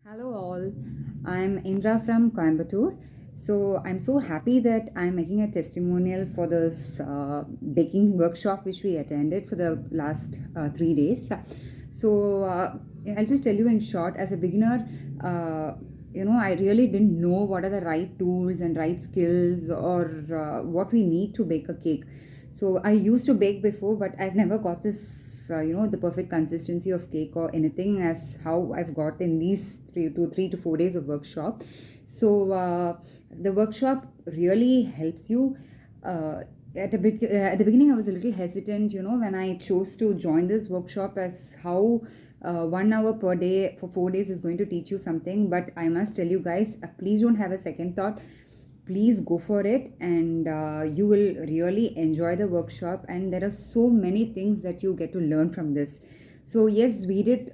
Hello all, I'm Indra from Coimbatore. So I'm so happy that I'm making a testimonial for this baking workshop which we attended for the last 3 days. So I'll just tell you in short, as a beginner, I really didn't know what are the right tools and right skills or what we need to bake a cake. So I used to bake before, but I've never got this, the perfect consistency of cake or anything as how I've got in these 3 to 4 days of workshop. So the workshop really helps you. At the beginning, I was a little hesitant, when I chose to join this workshop, as how 1 hour per day for 4 days is going to teach you something. But I must tell you guys, please don't have a second thought. Please go for it, and you will really enjoy the workshop. And there are so many things that you get to learn from this. So yes, we did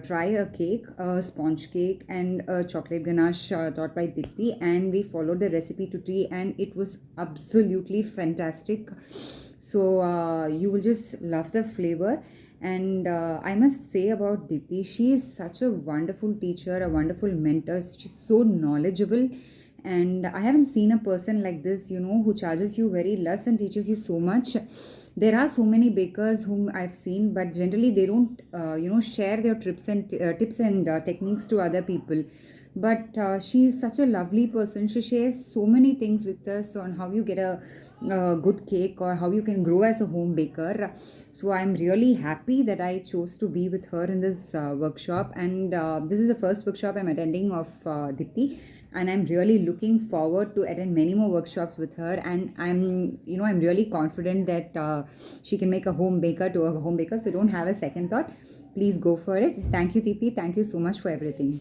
try a cake, a sponge cake, and a chocolate ganache taught by Dipti, and we followed the recipe to T, and it was absolutely fantastic. So you will just love the flavor. And I must say about Dipti, she is such a wonderful teacher, a wonderful mentor. She's so knowledgeable, and I haven't seen a person like this, who charges you very less and teaches you so much. There are so many bakers whom I've seen, but generally they don't share their tips and techniques to other people. But she is such a lovely person. She shares so many things with us on how you get a good cake or how you can grow as a home baker. So I'm really happy that I chose to be with her in this workshop, and this is the first workshop I'm attending of Dipti, and I'm really looking forward to attend many more workshops with her. And I'm really confident that she can make a home baker to a home baker. So don't have a second thought. Please go for it. Thank you, Dipti. Thank you so much for everything.